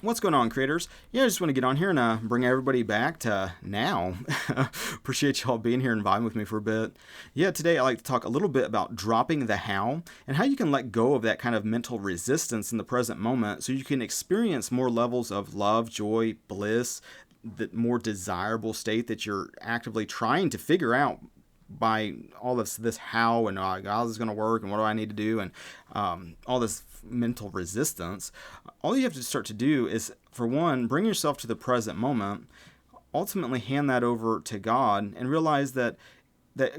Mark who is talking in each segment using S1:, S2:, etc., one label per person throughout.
S1: What's going on, creators? Yeah, I just want to get on here and bring everybody back to now. Appreciate y'all being here and vibing with me for a bit. Yeah, today I like to talk a little bit about dropping the how and how you can let go of that kind of mental resistance in the present moment so you can experience more levels of love, joy, bliss, the more desirable state that you're actively trying to figure out by all this how and how this is going to work and what do I need to do and all this mental resistance. All you have to start to do is, for one, bring yourself to the present moment, ultimately hand that over to God and realize that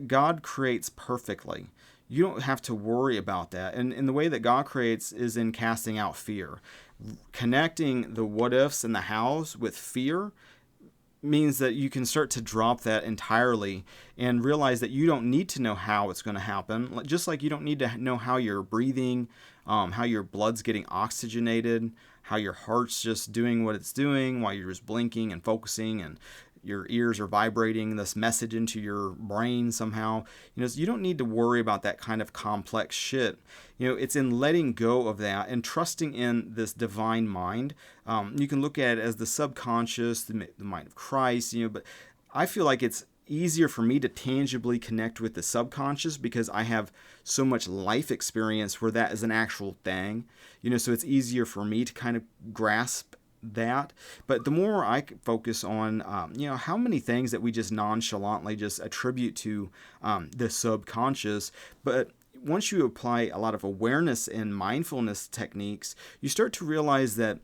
S1: God creates perfectly. You don't have to worry about that. And the way that God creates is in casting out fear. Connecting the what ifs and the hows with fear means that you can start to drop that entirely and realize that you don't need to know how it's going to happen. Just like you don't need to know how you're breathing, how your blood's getting oxygenated, how your heart's just doing what it's doing while you're just blinking and focusing and your ears are vibrating this message into your brain somehow. So you don't need to worry about that kind of complex shit. It's in letting go of that and trusting in this divine mind. You can look at it as the subconscious, the mind of Christ, but I feel like it's easier for me to tangibly connect with the subconscious because I have so much life experience where that is an actual thing. So it's easier for me to kind of grasp that. But the more I focus on, how many things that we just nonchalantly just attribute to the subconscious, but once you apply a lot of awareness and mindfulness techniques, you start to realize that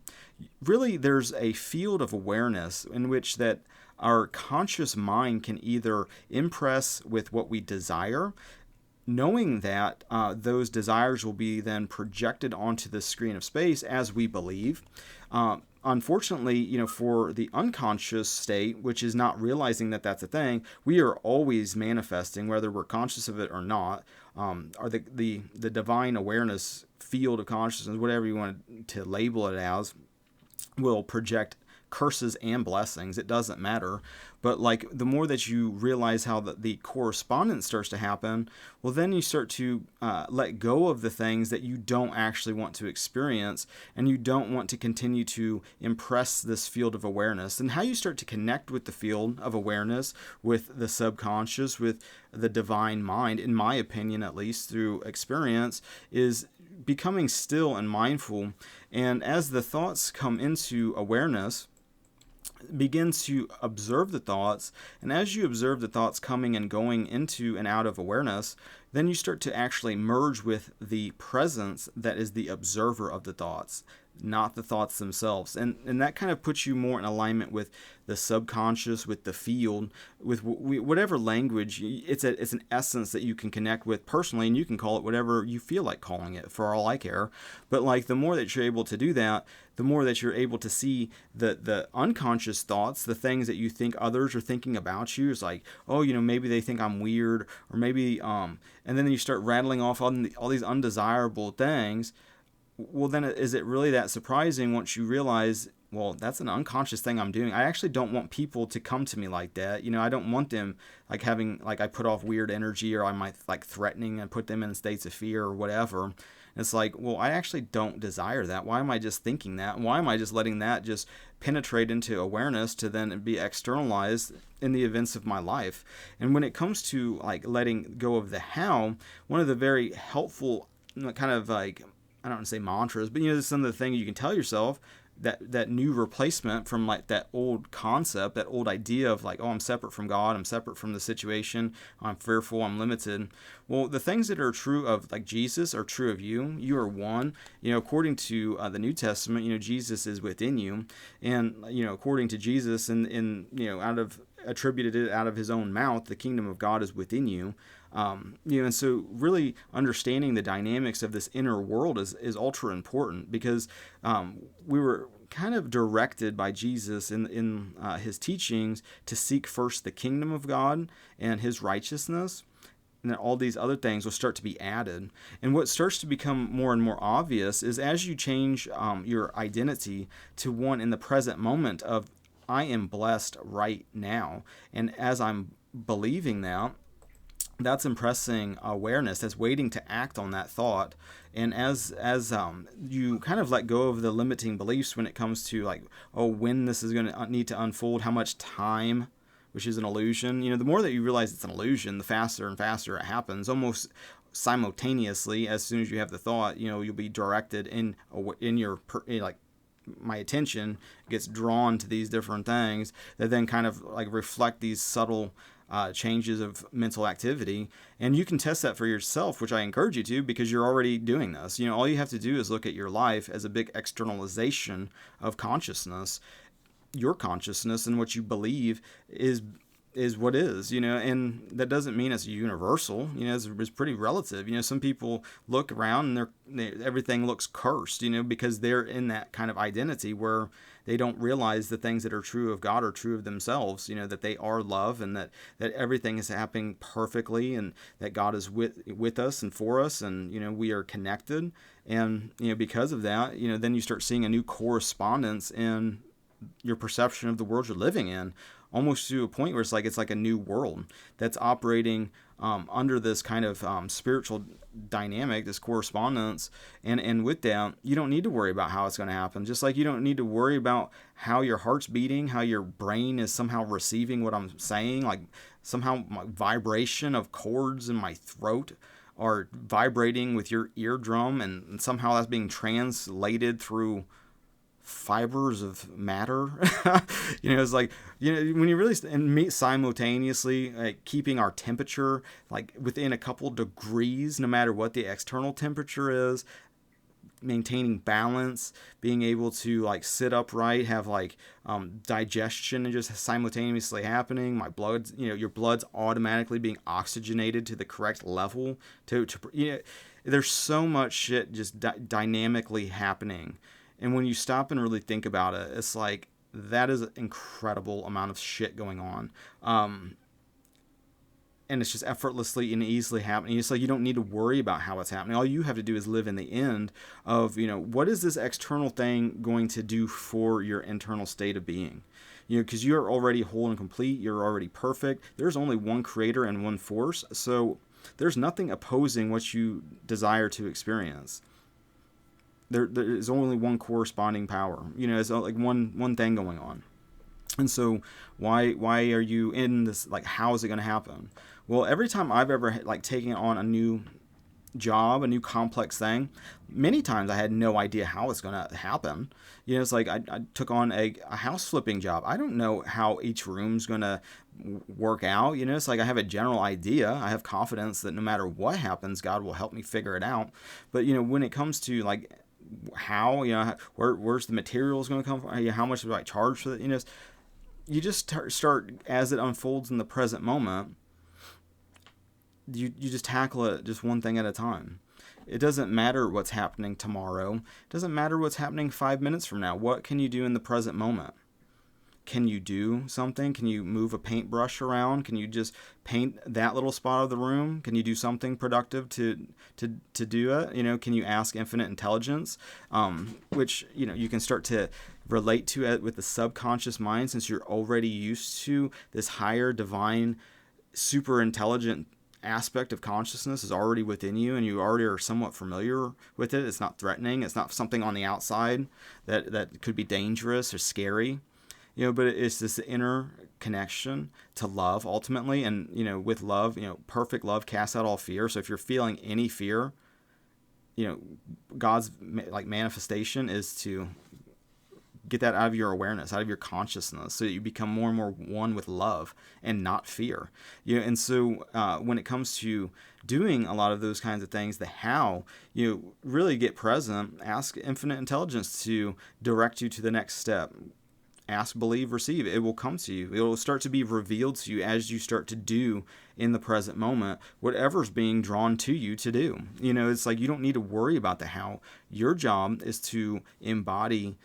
S1: really there's a field of awareness in which that our conscious mind can either impress with what we desire, knowing that those desires will be then projected onto the screen of space as we believe. Unfortunately, for the unconscious state, which is not realizing that that's a thing, we are always manifesting, whether we're conscious of it or not. Or the divine awareness field of consciousness, whatever you want to label it as, will project curses and blessings. It doesn't matter. But the more that you realize how the correspondence starts to happen, well, then you start to let go of the things that you don't actually want to experience, and you don't want to continue to impress this field of awareness. And how you start to connect with the field of awareness, with the subconscious, with the divine mind, in my opinion, at least through experience, is becoming still and mindful. And as the thoughts come into awareness, begin to observe the thoughts, and as you observe the thoughts coming and going into and out of awareness, then you start to actually merge with the presence that is the observer of the thoughts, not the thoughts themselves. And that kind of puts you more in alignment with the subconscious, with the field, with whatever language. It's an essence that you can connect with personally, and you can call it whatever you feel like calling it, for all I care. But the more that you're able to do that, the more that you're able to see the unconscious thoughts, the things that you think others are thinking about you. It's like, oh, maybe they think I'm weird, or maybe, and then you start rattling off all these undesirable things. Well, then is it really that surprising once you realize, well, that's an unconscious thing I'm doing. I actually don't want people to come to me like that. I don't want them having, I put off weird energy, or I might threatening and put them in states of fear or whatever. And it's well, I actually don't desire that. Why am I just thinking that? Why am I just letting that just penetrate into awareness to then be externalized in the events of my life? And when it comes to letting go of the how, one of the very helpful kind of I don't want to say mantras, but some of the things you can tell yourself, that new replacement from that old concept, that old idea of oh, I'm separate from God, I'm separate from the situation, I'm fearful, I'm limited. Well, the things that are true of Jesus are true of you. You are one. According to the New Testament, Jesus is within you, and according to Jesus, and attributed it out of his own mouth, the kingdom of God is within you. And so really understanding the dynamics of this inner world is ultra important, because we were kind of directed by Jesus in his teachings to seek first the kingdom of God and his righteousness, and then all these other things will start to be added. And what starts to become more and more obvious is as you change your identity to one in the present moment of, I am blessed right now, and as I'm believing that, that's impressing awareness, that's waiting to act on that thought. And as you kind of let go of the limiting beliefs when it comes to like, oh, when this is going to need to unfold, how much time, which is an illusion. The more that you realize it's an illusion, the faster and faster it happens, almost simultaneously. As soon as you have the thought, you'll be directed in your like, my attention gets drawn to these different things that then kind of like reflect these subtle changes of mental activity. And you can test that for yourself, which I encourage you to, because you're already doing this. All you have to do is look at your life as a big externalization of consciousness. Your consciousness and what you believe is what is, and that doesn't mean it's universal. It's pretty relative. Some people look around and everything looks cursed, because they're in that kind of identity where they don't realize the things that are true of God are true of themselves, that they are love, and that everything is happening perfectly, and that God is with us and for us, and, we are connected. And, because of that, then you start seeing a new correspondence in your perception of the world you're living in, almost to a point where it's like a new world that's operating under this kind of spiritual dynamic, this correspondence. And with that, you don't need to worry about how it's going to happen. Just like you don't need to worry about how your heart's beating, how your brain is somehow receiving what I'm saying, like somehow my vibration of chords in my throat are vibrating with your eardrum, and somehow that's being translated through fibers of matter. It's like, when you really meet simultaneously, like keeping our temperature like within a couple degrees, no matter what the external temperature is, maintaining balance, being able to like sit upright, have like digestion and just simultaneously happening. My blood, your blood's automatically being oxygenated to the correct level to there's so much shit just dynamically happening. And when you stop and really think about it, it's like, that is an incredible amount of shit going on. And it's just effortlessly and easily happening. It's like you don't need to worry about how it's happening. All you have to do is live in the end of, what is this external thing going to do for your internal state of being? Because you're already whole and complete. You're already perfect. There's only one creator and one force. So there's nothing opposing what you desire to experience. There is only one corresponding power. It's like one thing going on. And so why are you in this? Like, how is it going to happen? Well, every time I've ever like taken on a new job, a new complex thing, many times I had no idea how it's going to happen. It's like I took on a house flipping job. I don't know how each room's going to work out. It's like I have a general idea. I have confidence that no matter what happens, God will help me figure it out. But when it comes to like how, where's the materials going to come from? How much do I charge for that? You just start as it unfolds in the present moment. You just tackle it just one thing at a time. It doesn't matter what's happening tomorrow. It doesn't matter what's happening 5 minutes from now. What can you do in the present moment? Can you do something? Can you move a paintbrush around? Can you just paint that little spot of the room? Can you do something productive to do it? Can you ask infinite intelligence, which you can start to relate to it with the subconscious mind, since you're already used to this higher divine, super intelligent aspect of consciousness is already within you, and you already are somewhat familiar with it. It's not threatening. It's not something on the outside that could be dangerous or scary. But it's this inner connection to love ultimately. And, with love, perfect love casts out all fear. So if you're feeling any fear, God's like manifestation is to get that out of your awareness, out of your consciousness, so that you become more and more one with love and not fear. And so when it comes to doing a lot of those kinds of things, the how, really get present, ask infinite intelligence to direct you to the next step. Ask, believe, receive. It will come to you. It will start to be revealed to you as you start to do in the present moment whatever's being drawn to you to do. It's like you don't need to worry about the how. Your job is to embody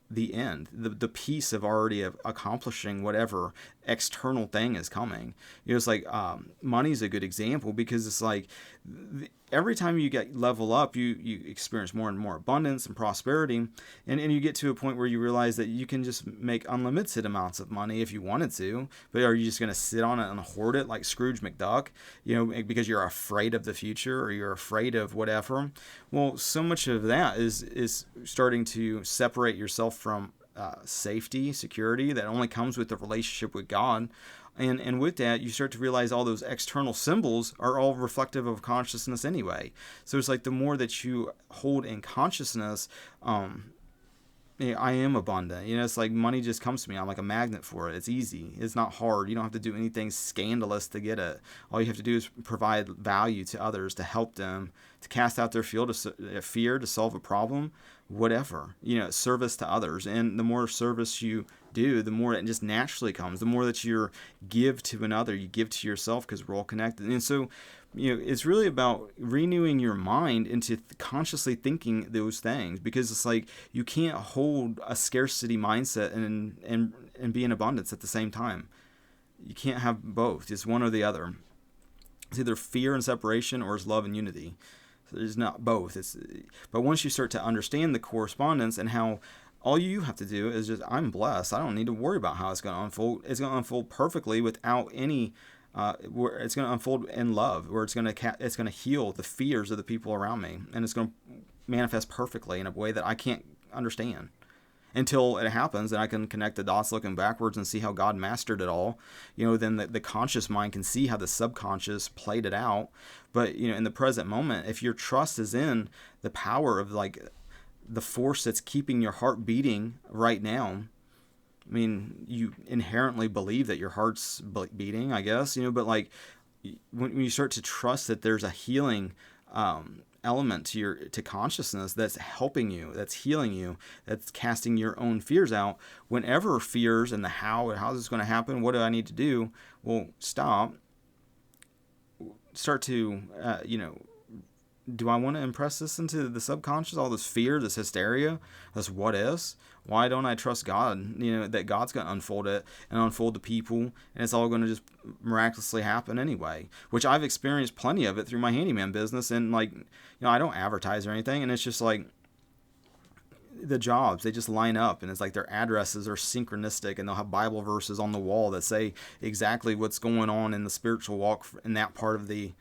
S1: the end, the piece of already accomplishing whatever external thing is coming. It's like money's a good example, because it's like every time you get level up, you experience more and more abundance and prosperity, and you get to a point where you realize that you can just make unlimited amounts of money if you wanted to. But are you just going to sit on it and hoard it like Scrooge McDuck, because you're afraid of the future or you're afraid of whatever? Well, so much of that is starting to separate yourself from safety, security that only comes with the relationship with God. And with that, you start to realize all those external symbols are all reflective of consciousness anyway. So it's like the more that you hold in consciousness, I am abundant. It's like money just comes to me. I'm like a magnet for it. It's easy. It's not hard. You don't have to do anything scandalous to get it. All you have to do is provide value to others, to help them, to cast out their fear, to solve a problem, whatever. Service to others. And the more service you do, the more it just naturally comes. The more that you give to another, you give to yourself, because we're all connected. And so, it's really about renewing your mind into consciously thinking those things, because it's like you can't hold a scarcity mindset and be in abundance at the same time. You can't have both. It's one or the other. It's either fear and separation, or it's love and unity. So there's not both. But once you start to understand the correspondence and how all you have to do is just, I'm blessed. I don't need to worry about how it's going to unfold. It's going to unfold perfectly without any. Where it's going to unfold in love, where it's going to heal the fears of the people around me, and it's going to manifest perfectly in a way that I can't understand until it happens. And I can connect the dots looking backwards and see how God mastered it all. Then the conscious mind can see how the subconscious played it out. But in the present moment, if your trust is in the power of like the force that's keeping your heart beating right now. I mean, you inherently believe that your heart's beating, I guess, but like when you start to trust that there's a healing element to consciousness that's helping you, that's healing you, that's casting your own fears out. Whenever fears and the how's this going to happen, what do I need to do? Well, stop. Start to, do I want to impress this into the subconscious? All this fear, this hysteria, this what ifs? Why don't I trust God? That God's going to unfold it and unfold the people, and it's all going to just miraculously happen anyway. Which I've experienced plenty of it through my handyman business, and I don't advertise or anything, and it's just like the jobs, they just line up, and it's like their addresses are synchronistic, and they'll have Bible verses on the wall that say exactly what's going on in the spiritual walk in that part of the.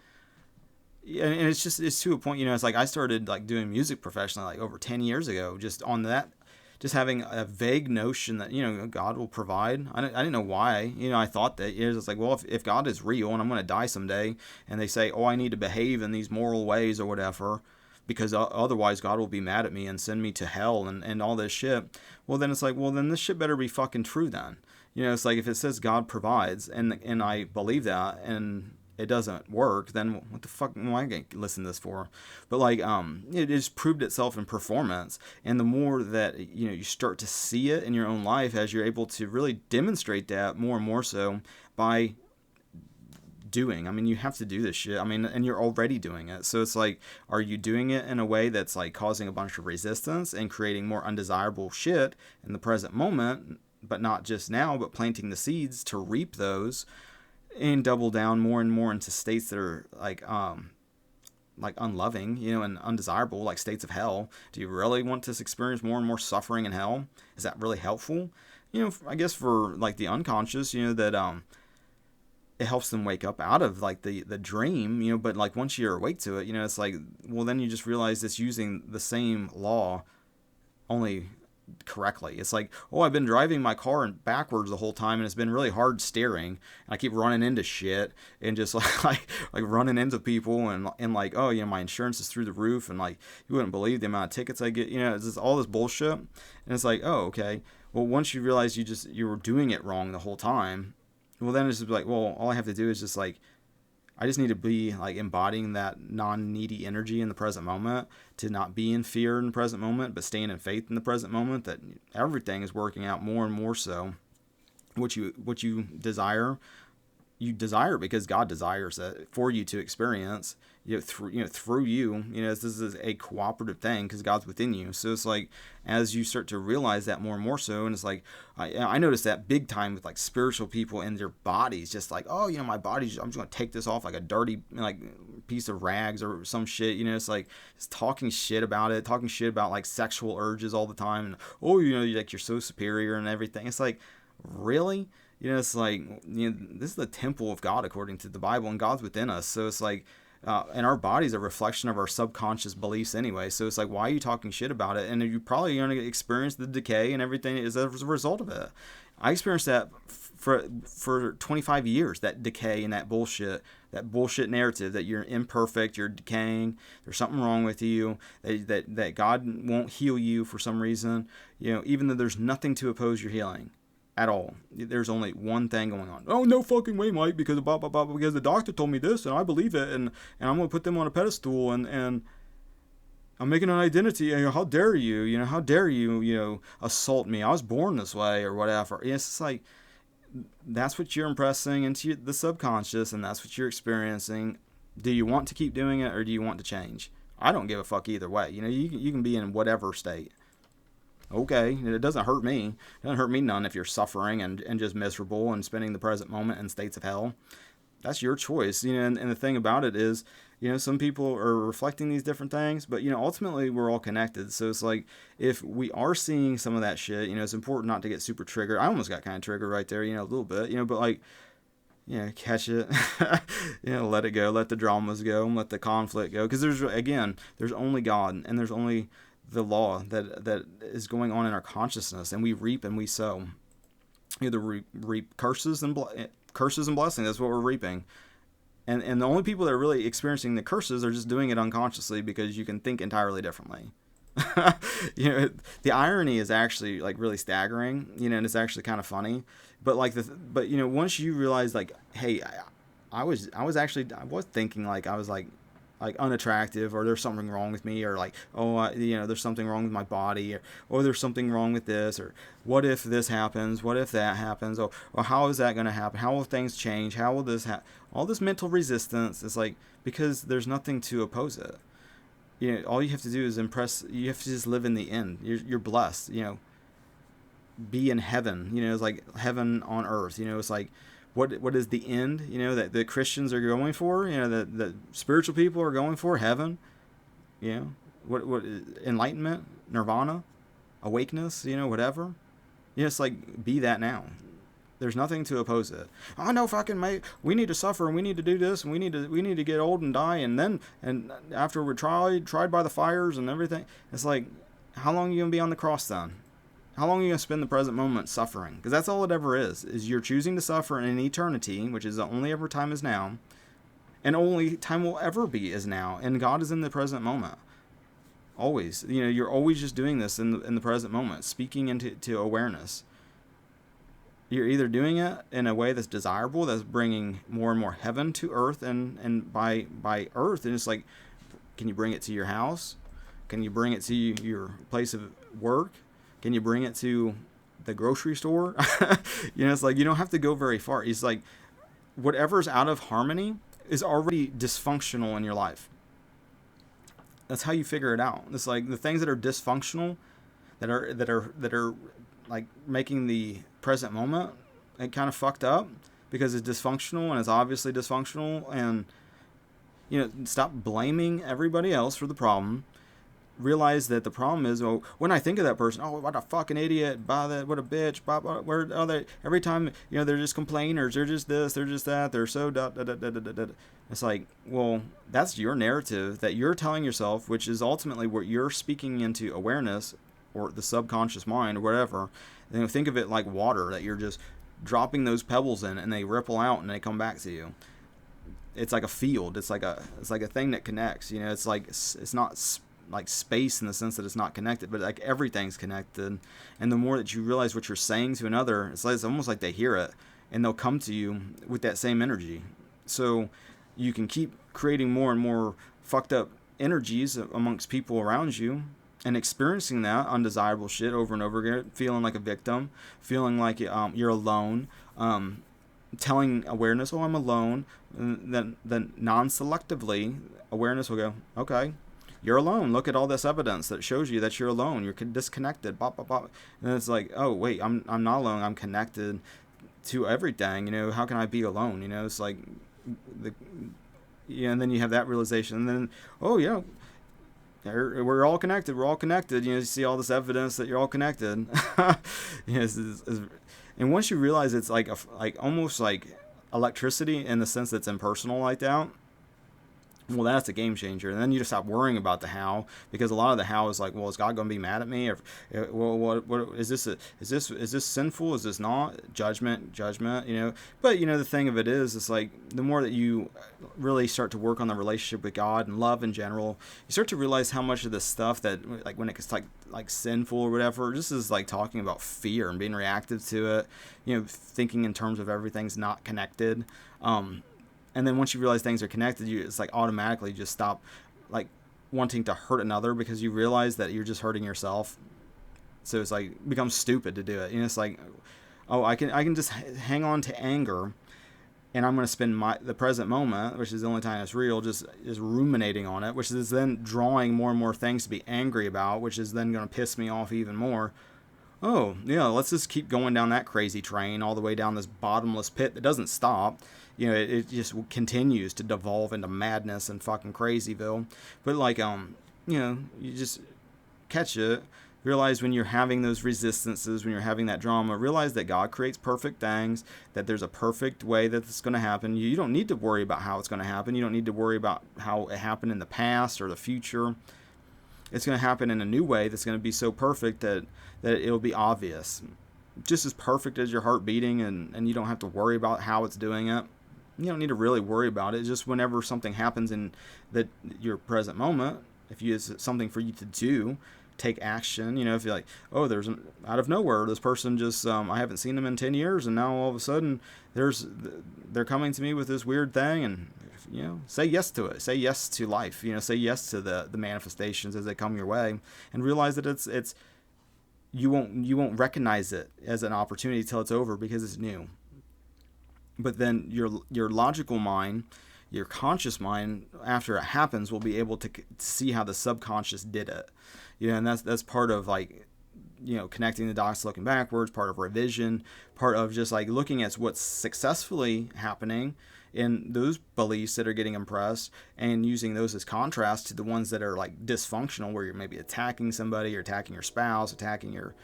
S1: And it's to a point, it's like I started like doing music professionally like over 10 years ago, just on that, just having a vague notion that, God will provide. I didn't know why, I thought that it's like, well, if God is real and I'm going to die someday, and they say, oh, I need to behave in these moral ways or whatever, because otherwise God will be mad at me and send me to hell and all this shit. Well, then it's like, well, then this shit better be fucking true then. It's like if it says God provides and I believe that and it doesn't work, then what the fuck am I going to listen to this for? But like, it just proved itself in performance. And the more that, you start to see it in your own life, as you're able to really demonstrate that more and more so by doing. I mean, you have to do this shit. I mean, and you're already doing it. So it's like, are you doing it in a way that's like causing a bunch of resistance and creating more undesirable shit in the present moment, but not just now, but planting the seeds to reap those and double down more and more into states that are like unloving, and undesirable, like states of hell? Do you really want to experience more and more suffering in hell? Is that really helpful? I guess for like the unconscious, that it helps them wake up out of like the dream, but like once you're awake to it, it's like, well, then you just realize it's using the same law, only correctly. It's like, oh, I've been driving my car backwards the whole time, and it's been really hard steering, and I keep running into shit and just like running into people, and like, oh, my insurance is through the roof, and like you wouldn't believe the amount of tickets I get. It's just all this bullshit, and it's like, oh, okay. Well, once you realize you were doing it wrong the whole time, well, then it's just like, well, all I have to do is just like, I just need to be like embodying that non-needy energy in the present moment, to not be in fear in the present moment, but staying in faith in the present moment, that everything is working out more and more so. What you desire, you desire it because God desires it for you to experience. Through you, this is a cooperative thing because God's within you. So it's like, as you start to realize that more and more so, and it's like, I noticed that big time with like spiritual people and their bodies, just like, oh, my body's, I'm just going to take this off like a dirty, like piece of rags or some shit. It's like, just talking shit about like sexual urges all the time. And, oh, like you're so superior and everything. It's like, really? It's like, this is the temple of God according to the Bible, and God's within us. So it's like, and our body's a reflection of our subconscious beliefs anyway. So it's like, why are you talking shit about it? And you're probably going to experience the decay and everything as a result of it. I experienced that for 25 years, that decay and that bullshit narrative that you're imperfect, you're decaying, there's something wrong with you, that God won't heal you for some reason, even though there's nothing to oppose your healing at all. There's only one thing going on. Oh, no fucking way, Mike, because blah, blah, blah, because the doctor told me this and I believe it, and I'm going to put them on a pedestal, and I'm making an identity. How dare you? How dare you, assault me? I was born this way or whatever. It's just like, that's what you're impressing into the subconscious, and that's what you're experiencing. Do you want to keep doing it, or do you want to change? I don't give a fuck either way. You can be in whatever state. Okay, it doesn't hurt me. It doesn't hurt me none if you're suffering and just miserable and spending the present moment in states of hell. That's your choice. And the thing about it is, some people are reflecting these different things, but, ultimately we're all connected. So it's like, if we are seeing some of that shit, it's important not to get super triggered. I almost got kind of triggered right there, a little bit, but like, catch it, let it go, let the dramas go, and let the conflict go. Because there's only God, and there's only the law that is going on in our consciousness, and we reap and we sow. Either reap curses and blessings. That's what we're reaping. And the only people that are really experiencing the curses are just doing it unconsciously, because you can think entirely differently. The irony is actually like really staggering, and it's actually kind of funny. But like once you realize, like, hey, I was thinking like I was like unattractive, or there's something wrong with me, or like, there's something wrong with my body, or there's something wrong with this, or what if this happens, what if that happens, or how is that going to happen, how will things change, how will this happen, all this mental resistance is like, because there's nothing to oppose it. All you have to do is you have to just live in the end. You're blessed, be in heaven, it's like heaven on earth, it's like, what is the end, that the Christians are going for, that the spiritual people are going for, heaven, what enlightenment, nirvana, awakeness, whatever. It's like, be that now. There's nothing to oppose it. Oh no, fucking mate, we need to suffer, and we need to do this, and we need to get old and die, and after we're tried by the fires and everything. It's like, how long are you gonna be on the cross then? How long are you going to spend the present moment suffering? Because that's all it ever is you're choosing to suffer in eternity, which is the only ever time is now, and only time will ever be is now, and God is in the present moment. Always. You're always just doing this in the present moment, speaking into awareness. You're either doing it in a way that's desirable, that's bringing more and more heaven to earth, and by earth, and it's like, can you bring it to your house? Can you bring it to your place of work? Can you bring it to the grocery store? It's like, you don't have to go very far. It's like, whatever's out of harmony is already dysfunctional in your life. That's how you figure it out. It's like the things that are dysfunctional, that are like making the present moment and kind of fucked up because it's dysfunctional, and it's obviously dysfunctional, and stop blaming everybody else for the problem. Realize that the problem is, when I think of that person, what a fucking idiot, what a bitch, where are they? Every time, they're just complainers, they're just this, they're just that, they're so da da da da da da. It's like, well, that's your narrative that you're telling yourself, which is ultimately what you're speaking into awareness, or the subconscious mind, or whatever. Think of it like water that you're just dropping those pebbles in, and they ripple out and they come back to you. It's like a field. It's like a thing that connects. It's like, it's not like space in the sense that it's not connected, but like everything's connected. And the more that you realize what you're saying to another, it's almost like they hear it, and they'll come to you with that same energy. So you can keep creating more and more fucked up energies amongst people around you, and experiencing that undesirable shit over and over again, feeling like a victim, feeling like you're alone, telling awareness, oh, I'm alone, and then non-selectively, awareness will go, okay, you're alone. Look at all this evidence that shows you that you're alone. You're disconnected. Bop, bop, bop. And it's like, oh, wait, I'm not alone. I'm connected to everything. How can I be alone? It's like, the, and then you have that realization. And then, oh, yeah, we're all connected. We're all connected. You see all this evidence that you're all connected. And once you realize it's like almost like electricity in the sense that it's impersonal like that, well, that's a game changer. And then you just stop worrying about the how, because a lot of the how is like, well, is God going to be mad at me? Or, well, what is this? Is this sinful? Is this not? Judgment. But the thing of it is, it's like the more that you really start to work on the relationship with God and love in general, you start to realize how much of this stuff that, like, when it gets like sinful or whatever, just is like talking about fear and being reactive to it. Thinking in terms of everything's not connected. And then once you realize things are connected, it's like automatically just stop like wanting to hurt another, because you realize that you're just hurting yourself. So it's like it becomes stupid to do it. It's like, oh, I can just hang on to anger, and I'm going to spend the present moment, which is the only time it's real, just ruminating on it, which is then drawing more and more things to be angry about, which is then going to piss me off even more. Oh, yeah, let's just keep going down that crazy train all the way down this bottomless pit that doesn't stop. It just continues to devolve into madness and fucking crazyville. But like, you just catch it. Realize when you're having those resistances, when you're having that drama, realize that God creates perfect things, that there's a perfect way that it's going to happen. You don't need to worry about how it's going to happen. You don't need to worry about how it happened in the past or the future. It's going to happen in a new way that's going to be so perfect that it'll be obvious. Just as perfect as your heart beating, and you don't have to worry about how it's doing it. You don't need to really worry about it. Just whenever something happens in your present moment, if it's something for you to do, take action. If you're like, oh, out of nowhere, this person just, I haven't seen them in 10 years, and now all of a sudden they're coming to me with this weird thing, and say yes to it. Say yes to life. Say yes to the manifestations as they come your way, and realize that it's you won't recognize it as an opportunity till it's over, because it's new. But then your logical mind, your conscious mind, after it happens, will be able to see how the subconscious did it. And that's part of like, connecting the dots, looking backwards, part of revision, part of just like looking at what's successfully happening in those beliefs that are getting impressed, and using those as contrast to the ones that are like dysfunctional, where you're maybe attacking somebody, or attacking your spouse, attacking your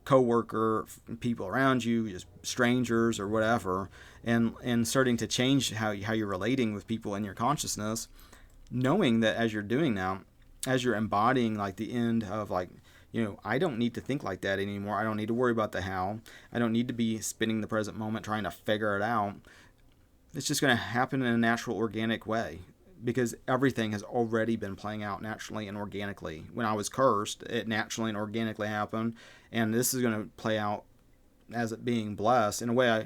S1: coworker, people around you, just strangers or whatever, and starting to change how you're relating with people in your consciousness, knowing that as you're doing that, as you're embodying like the end of like, I don't need to think like that anymore. I don't need to worry about the how. I don't need to be spinning the present moment trying to figure it out. It's just going to happen in a natural, organic way, because everything has already been playing out naturally and organically. When I was cursed, it naturally and organically happened, and this is going to play out as it being blessed in a way.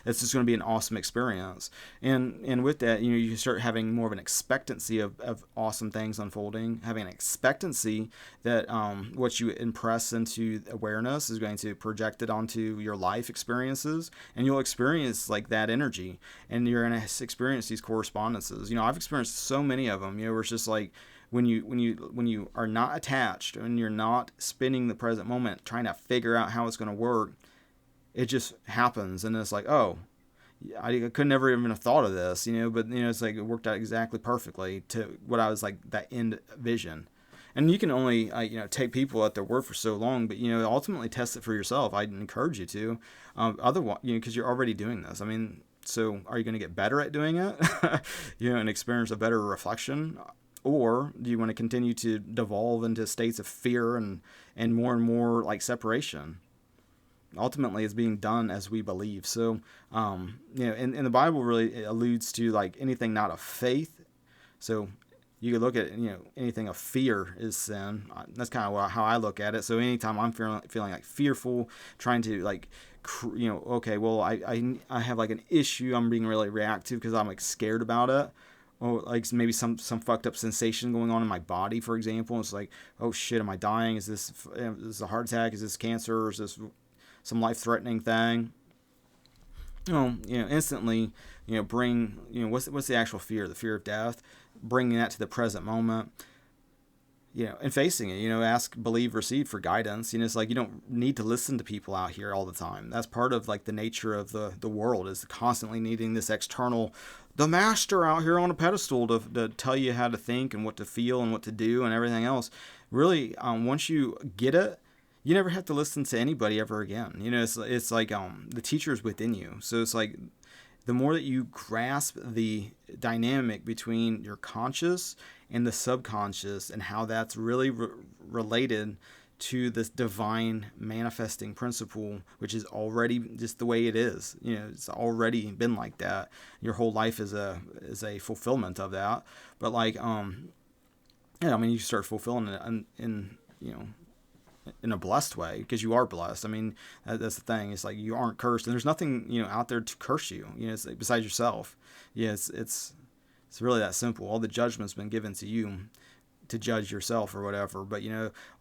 S1: It's just going to be an awesome experience, and with that, you start having more of an expectancy of awesome things unfolding, having an expectancy that what you impress into awareness is going to project it onto your life experiences, and you'll experience like that energy, and you're going to experience these correspondences. I've experienced so many of them, where it's just like, when you are not attached, and you're not spinning the present moment trying to figure out how it's going to work, it just happens, and it's like, oh, I could never even have thought of this, but it's like it worked out exactly perfectly to what I was like, that end vision. And you can only take people at their word for so long, but ultimately test it for yourself. I'd encourage you to, otherwise, because you're already doing this. I mean, so are you going to get better at doing it, and experience a better reflection? Or do you want to continue to devolve into states of fear and more like separation? Ultimately, it's being done as we believe. So, and the Bible really alludes to like anything not of faith. So you could look at, anything of fear is sin. That's kind of how I look at it. So anytime I'm feeling like fearful, trying to like, okay, well, I have like an issue. I'm being really reactive because I'm like scared about it. Or like maybe some fucked up sensation going on in my body, for example. It's like, oh shit, am I dying? Is this a heart attack? Is this cancer? Or is this some life-threatening thing? instantly, bring, what's the actual fear? The fear of death, bringing that to the present moment, and facing it, ask, believe, receive for guidance. It's like you don't need to listen to people out here all the time. That's part of like the nature of the world, is constantly needing this external, the master out here on a pedestal to tell you how to think and what to feel and what to do and everything else. Really, once you get it, you never have to listen to anybody ever again. It's like the teacher is within you. So it's like the more that you grasp the dynamic between your conscious and the subconscious and how that's really related to this divine manifesting principle, which is already just the way it is. It's already been like that. Your whole life is a fulfillment of that. But like, you start fulfilling it in a blessed way, because you are blessed. That's the thing. It's like you aren't cursed, and there's nothing out there to curse you. It's like, besides yourself. It's really that simple. All the judgment's been given to you to judge yourself or whatever. But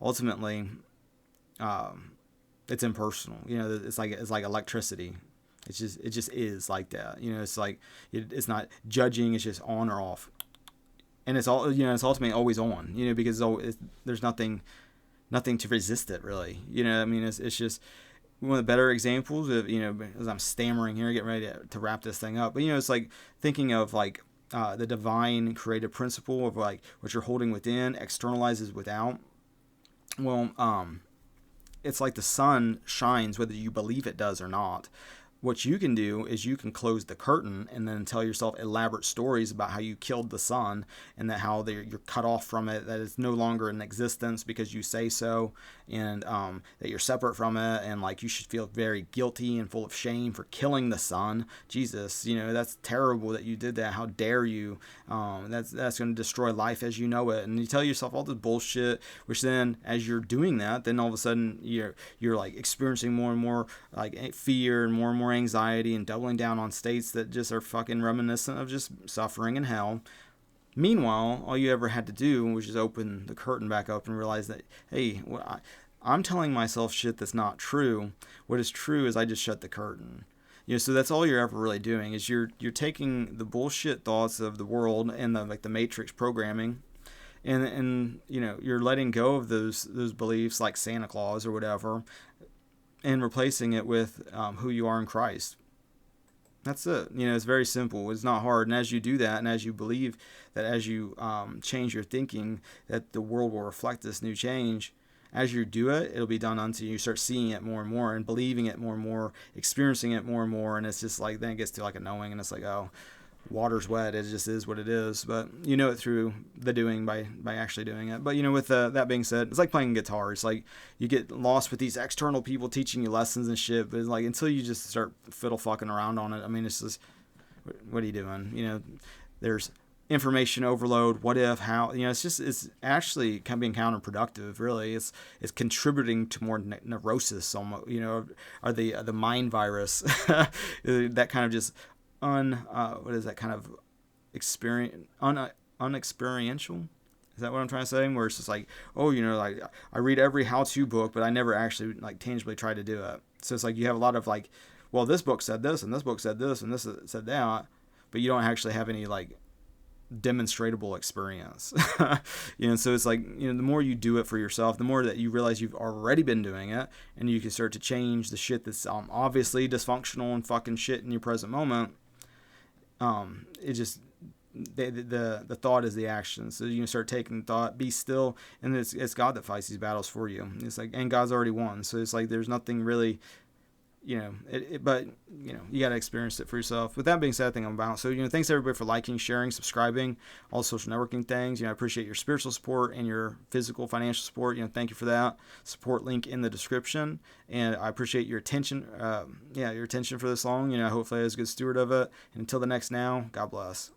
S1: ultimately, it's impersonal. It's like electricity. It just is like that. It's like it's not judging. It's just on or off, and it's all it's ultimately always on. Because there's nothing to resist it, really. It's just one of the better examples of, as I'm stammering here, getting ready to wrap this thing up. But, it's like thinking of like the divine creative principle of like what you're holding within externalizes without. Well, it's like the sun shines whether you believe it does or not. What you can do is you can close the curtain and then tell yourself elaborate stories about how you killed the sun and that how you're cut off from it, that it's no longer in existence because you say so, and that you're separate from it, and like you should feel very guilty and full of shame for killing the sun. Jesus, that's terrible that you did that. How dare you? That's going to destroy life as you know it. And you tell yourself all this bullshit, which then as you're doing that, then all of a sudden you're like experiencing more and more like fear and more anxiety, and doubling down on states that just are fucking reminiscent of just suffering and hell. Meanwhile, all you ever had to do was just open the curtain back up and realize that, hey, I'm telling myself shit that's not true. What is true is I just shut the curtain. So that's all you're ever really doing, is you're taking the bullshit thoughts of the world and the matrix programming, and you're letting go of those beliefs like Santa Claus or whatever, and replacing it with who you are in Christ. That's it. It's very simple. It's not hard. And as you do that, and as you believe that, as you change your thinking, that the world will reflect this new change, as you do it, it'll be done unto you. You start seeing it more and more, and believing it more and more, experiencing it more and more. And it's just like, then it gets to like a knowing, and it's like, oh, water's wet. It just is what it is. But it through the doing, by actually doing it. But with that being said, it's like playing guitar. It's like you get lost with these external people teaching you lessons and shit. But it's like, until you just start fiddle fucking around on it, it's just, what are you doing? There's information overload. What if? How? It's actually kind of being counterproductive. Really, it's contributing to more neurosis. Almost, or the mind virus. That kind of just what is that kind of unexperiential? Is that what I'm trying to say? Where it's just like, oh, like I read every how-to book, but I never actually like tangibly try to do it. So it's like you have a lot of like, well, this book said this, and this book said this, and this said that, but you don't actually have any like demonstratable experience. So it's like, the more you do it for yourself, the more that you realize you've already been doing it, and you can start to change the shit that's obviously dysfunctional and fucking shit in your present moment. It just, the thought is the action. So you start taking thought, be still, and it's God that fights these battles for you. It's like, and God's already won. So it's like, there's nothing really, but you got to experience it for yourself. With that being said, I think I'm about. So, thanks everybody for liking, sharing, subscribing, all social networking things. I appreciate your spiritual support and your physical, financial support. Thank you for that. Support link in the description. And I appreciate your attention. Your attention for this long. Hopefully I was a good steward of it. And until the next now, God bless.